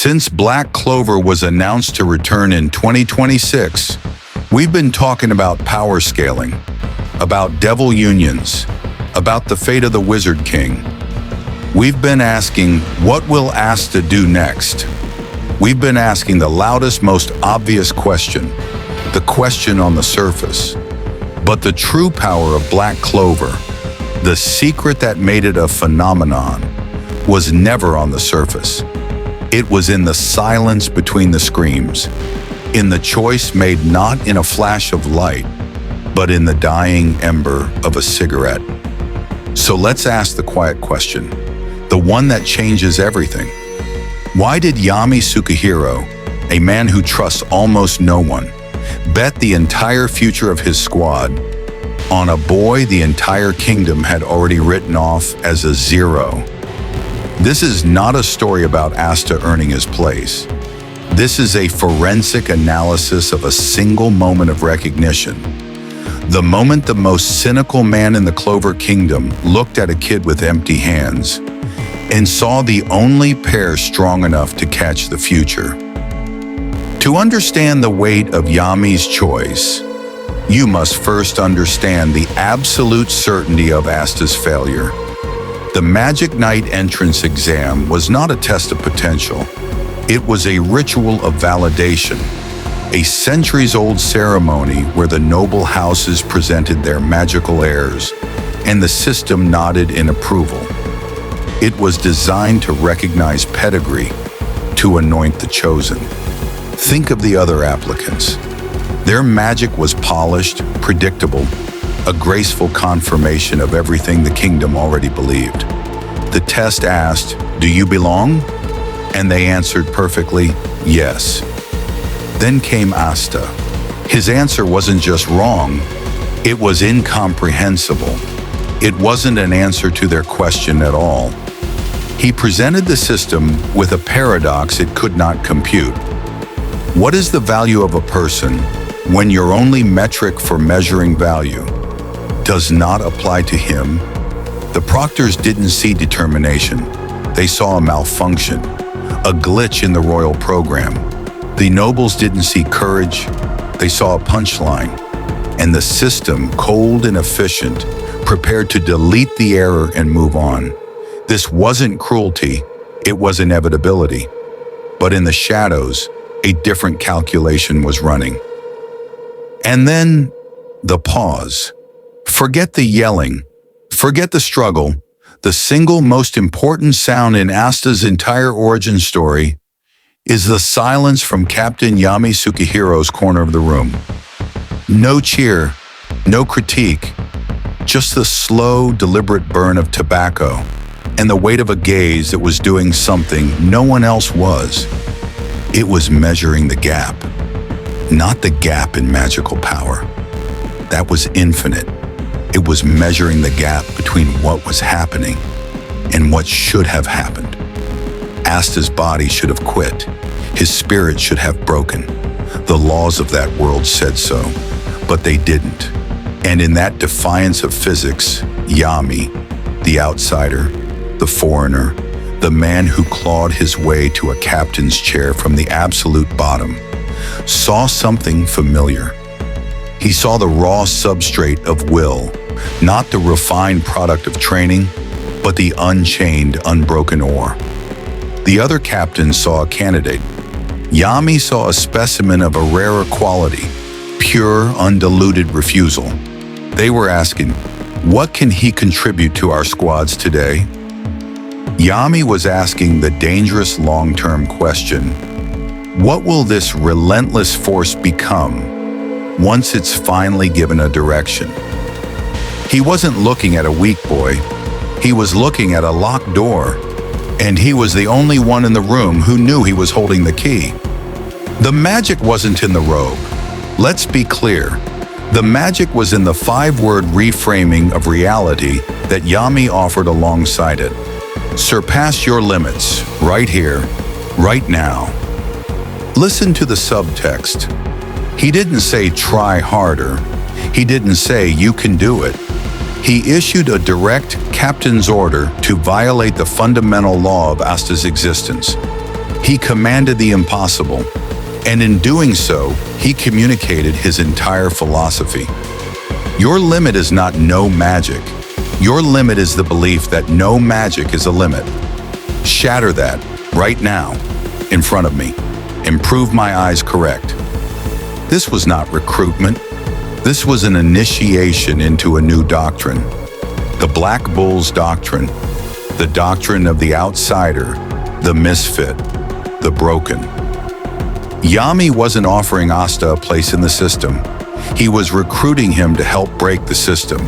Since Black Clover was announced to return in 2026, we've been talking about power scaling, about devil unions, about the fate of the Wizard King. We've been asking, what will Asta do next? We've been asking the loudest, most obvious question, the question on the surface. But the true power of Black Clover, the secret that made it a phenomenon, was never on the surface. It was in the silence between the screams, in the choice made not in a flash of light, but in the dying ember of a cigarette. So let's ask the quiet question, the one that changes everything. Why did Yami Sukehiro, a man who trusts almost no one, bet the entire future of his squad on a boy the entire kingdom had already written off as a zero? This is not a story about Asta earning his place. This is a forensic analysis of a single moment of recognition. The moment the most cynical man in the Clover Kingdom looked at a kid with empty hands and saw the only pair strong enough to catch the future. To understand the weight of Yami's choice, you must first understand the absolute certainty of Asta's failure. The Magic Night entrance exam was not a test of potential. It was a ritual of validation, a centuries-old ceremony where the noble houses presented their magical heirs, and the system nodded in approval. It was designed to recognize pedigree, to anoint the chosen. Think of the other applicants. Their magic was polished, predictable, a graceful confirmation of everything the kingdom already believed. The test asked, "Do you belong?" And they answered perfectly, "Yes." Then came Asta. His answer wasn't just wrong, it was incomprehensible. It wasn't an answer to their question at all. He presented the system with a paradox it could not compute. What is the value of a person when your only metric for measuring value does not apply to him? The proctors didn't see determination. They saw a malfunction, a glitch in the royal program. The nobles didn't see courage. They saw a punchline. And the system, cold and efficient, prepared to delete the error and move on. This wasn't cruelty, it was inevitability. But in the shadows, a different calculation was running. And then, the pause. Forget the yelling. Forget the struggle. The single most important sound in Asta's entire origin story is the silence from Captain Yami Sukehiro's corner of the room. No cheer, no critique, just the slow, deliberate burn of tobacco and the weight of a gaze that was doing something no one else was. It was measuring the gap, not the gap in magical power. That was infinite. It was measuring the gap between what was happening and what should have happened. Asta's body should have quit. His spirit should have broken. The laws of that world said so, but they didn't. And in that defiance of physics, Yami, the outsider, the foreigner, the man who clawed his way to a captain's chair from the absolute bottom, saw something familiar. He saw the raw substrate of will, not the refined product of training, but the unchained, unbroken ore. The other captains saw a candidate. Yami saw a specimen of a rarer quality, pure, undiluted refusal. They were asking, what can he contribute to our squads today? Yami was asking the dangerous long-term question, what will this relentless force become once it's finally given a direction? He wasn't looking at a weak boy. He was looking at a locked door, and he was the only one in the room who knew he was holding the key. The magic wasn't in the robe. Let's be clear. The magic was in the 5-word reframing of reality that Yami offered alongside it. Surpass your limits, right here, right now. Listen to the subtext. He didn't say try harder. He didn't say you can do it. He issued a direct captain's order to violate the fundamental law of Asta's existence. He commanded the impossible, and in doing so, he communicated his entire philosophy. Your limit is not no magic. Your limit is the belief that no magic is a limit. Shatter that right now, in front of me, and prove my eyes correct. This was not recruitment. This was an initiation into a new doctrine. The Black Bull's doctrine. The doctrine of the outsider, the misfit, the broken. Yami wasn't offering Asta a place in the system. He was recruiting him to help break the system.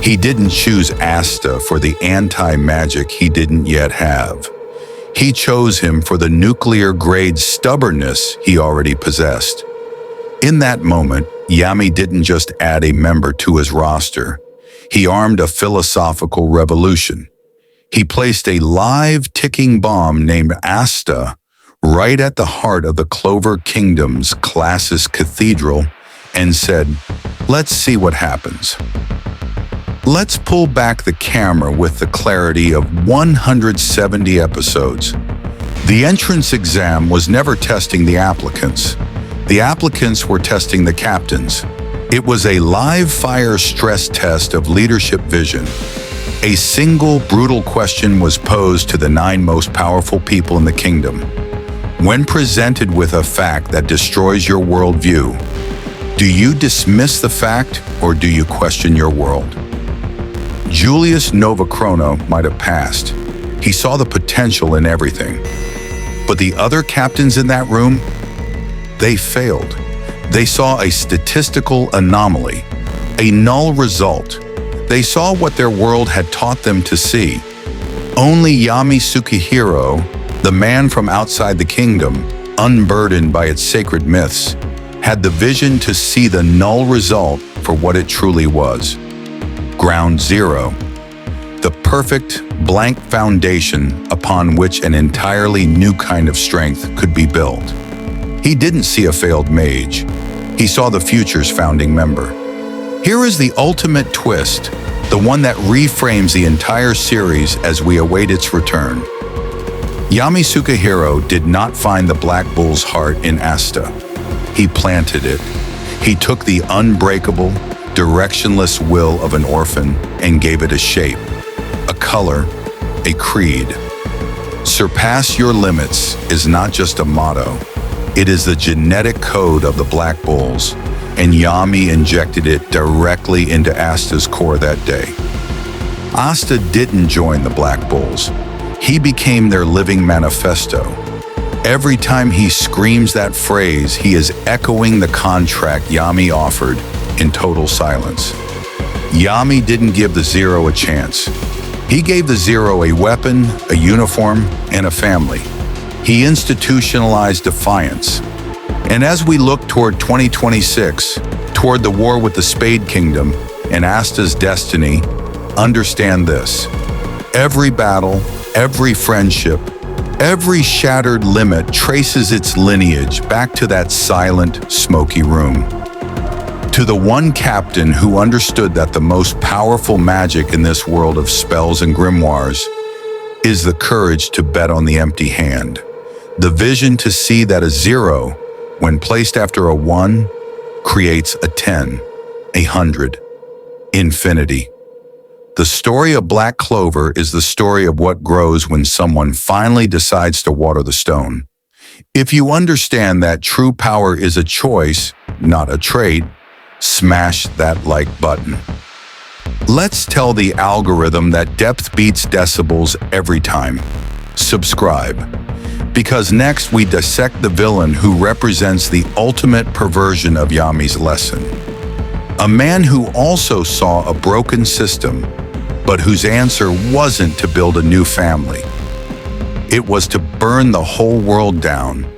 He didn't choose Asta for the anti-magic he didn't yet have. He chose him for the nuclear-grade stubbornness he already possessed. In that moment, Yami didn't just add a member to his roster. He armed a philosophical revolution. He placed a live ticking bomb named Asta right at the heart of the Clover Kingdom's classist cathedral and said, "Let's see what happens." Let's pull back the camera with the clarity of 170 episodes. The entrance exam was never testing the applicants. The applicants were testing the captains. It was a live-fire stress test of leadership vision. A single brutal question was posed to the 9 most powerful people in the kingdom. When presented with a fact that destroys your worldview, do you dismiss the fact or do you question your world? Julius Novachrono might have passed. He saw the potential in everything. But the other captains in that room, they failed. They saw a statistical anomaly, a null result. They saw what their world had taught them to see. Only Yami Sukehiro, the man from outside the kingdom, unburdened by its sacred myths, had the vision to see the null result for what it truly was. Ground zero. The perfect, blank foundation upon which an entirely new kind of strength could be built. He didn't see a failed mage. He saw the future's founding member. Here is the ultimate twist, the one that reframes the entire series as we await its return. Yami Sukehiro did not find the Black Bull's heart in Asta. He planted it. He took the unbreakable, directionless will of an orphan and gave it a shape, a color, a creed. Surpass Your Limits is not just a motto. It is the genetic code of the Black Bulls, and Yami injected it directly into Asta's core that day. Asta didn't join the Black Bulls. He became their living manifesto. Every time he screams that phrase, he is echoing the contract Yami offered in total silence. Yami didn't give the Zero a chance. He gave the Zero a weapon, a uniform, and a family. He institutionalized defiance. And as we look toward 2026, toward the war with the Spade Kingdom and Asta's destiny, understand this. Every battle, every friendship, every shattered limit traces its lineage back to that silent, smoky room. To the one captain who understood that the most powerful magic in this world of spells and grimoires is the courage to bet on the empty hand, the vision to see that a 0, when placed after a 1, creates a 10, 100, infinity. The story of Black Clover is the story of what grows when someone finally decides to water the stone. If you understand that true power is a choice, not a trait, smash that like button. Let's tell the algorithm that depth beats decibels every time. Subscribe. Because next we dissect the villain who represents the ultimate perversion of Yami's lesson. A man who also saw a broken system, but whose answer wasn't to build a new family. It was to burn the whole world down,